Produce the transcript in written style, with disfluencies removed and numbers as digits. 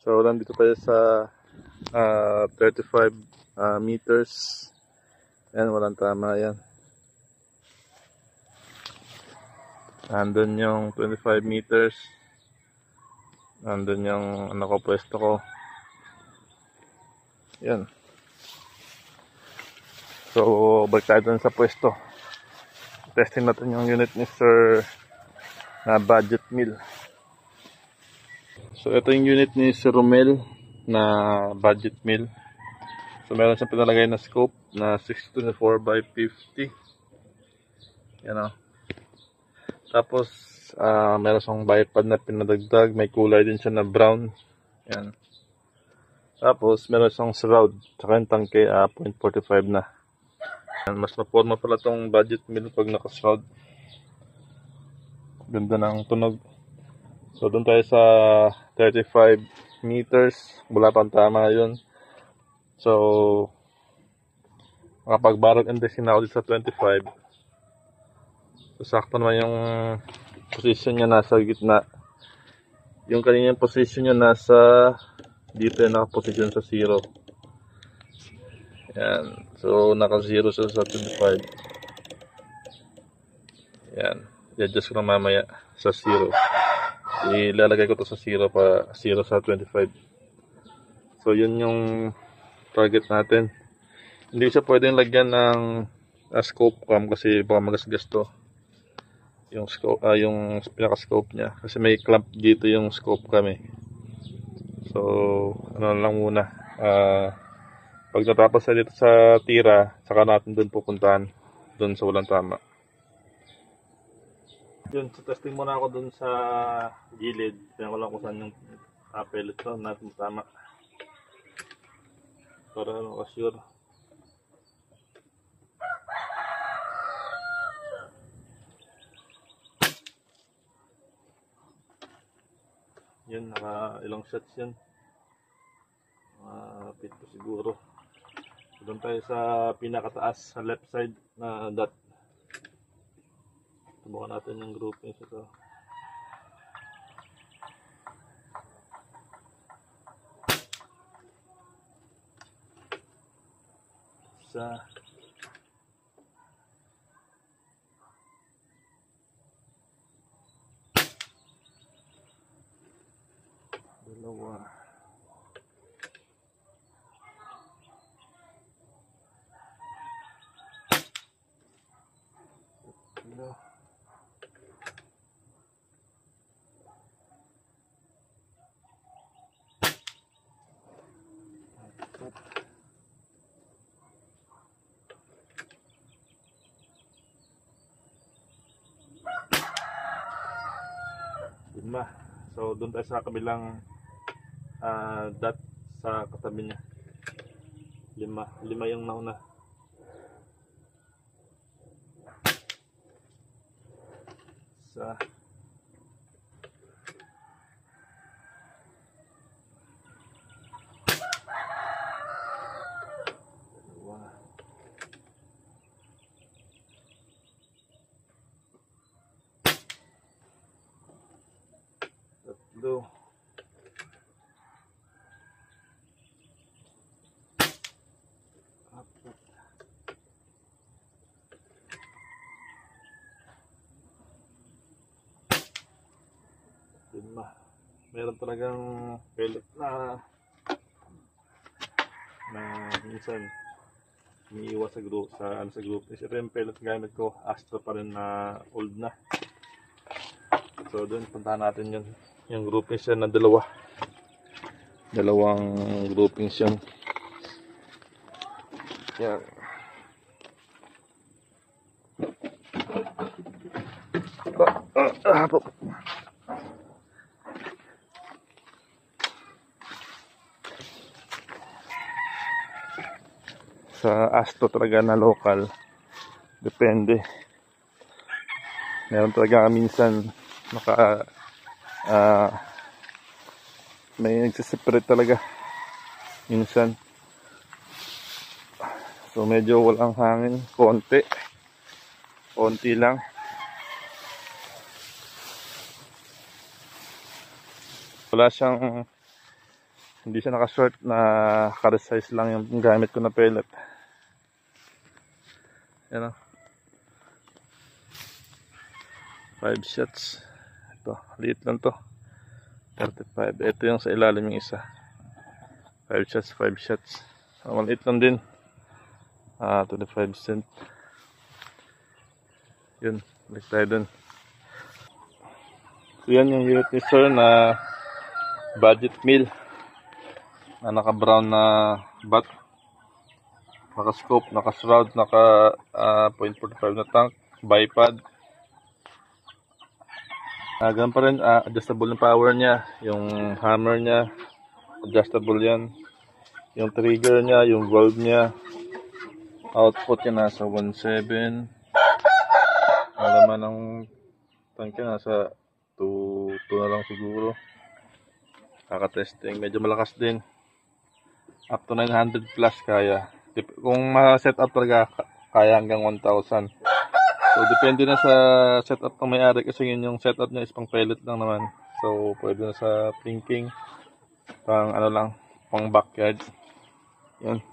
So nandito tayo sa 35 meters. Yan, walang tama yan. Nandun yung 25 meters. Nandun yung pwesto ko. Yan. So balik tayo dun sa pwesto. Testing natin yung unit ni Sir na budget meal. So ito yung unit ni Sir Romel na budget meal. So meron siyang pinalagay na scope na 624 by 50. Yan o. Tapos meron siyang bipod na pinadagdag. May kulay din siya na brown. Yan. Tapos meron siyang shroud. Tsaka yung tangke 0.45 na. Yan. Mas maporma pala tong budget meal pag naka-shroud. Ganda ng tunog. So doon tayo sa 35 meters. Wala pang tama yun. So makapag-barrel index na ako dito sa 25. So sakto naman yung position niya nasa gitna. Yung kanyang position niya nasa dito yung nakaposition sa 0. Yan. So naka 0 siya sa 25. Yan. I-adjust ko na mamaya sa 0. Ilalagay ko to sa 0 pa 0 sa 25. So yun yung target natin. Hindi siya pwedeng lagyan ng scope cam kasi baka magasgas to. Yung scope yung pinaka scope niya kasi may clamp dito yung scope cam eh. So ano lang muna. Pag natapos na dito sa tira, saka natin doon pupuntahan doon sa walang tama. Yun, so testing muna ako dun sa gilid. Tingnan ko lang kung saan yung pellet to natin tama. Para maka-sure. Yun, naka ilang shots yun. Pito siguro. So, doon tayo sa pinakataas sa left side na dot. Subukan natin yung groupings ito. Isa. Dalawa. Tatlo. Lima. So doon tayo sa kabilang dot sa katabi niya. Lima yung nauna. Sa dalawa. Tatlo. Apat. Lima. Meron talagang pellet na minsan umiiwas sa group sa group. Ito yung pellet gamit ko, Astro pa rin na old na. So doon puntahan natin yung groupings yan na dalawang groupings yan. Yan. Sa Astro talaga na local, depende. Meron talaga minsan may nagsiseparate talaga minsan. So medyo walang hangin, konti lang. Wala siyang Hindi siya naka-short, na ka-resize lang yung gamit ko na pellet. Yan o. 5 shots. Ito, liit lang to. 35. Ito yung sa ilalim yung isa. 5 shots, 5 shots. So, maliit lang din. 25 cent. Yun, balik tayo dun. So yan yung unit ni sir na budget meal. Na naka-brown na bat. Naka-scope, naka-shroud, naka .45 na tank, bipod. Ganun pa rin, adjustable yung power niya, yung hammer niya, adjustable yan. Yung trigger niya, yung valve niya, output niya nasa 1.7. Alaman ng tank niya nasa 2 na lang siguro. Kaka-testing, medyo malakas din. Up to 900 plus kaya. Kung ma-set up talaga, kaya hanggang 1,000. So, depende na sa setup ng may-ari kasi yun yung setup niya is pang pellet lang naman. So, pwede na sa pinking, pang ano lang, pang backyard. Yun.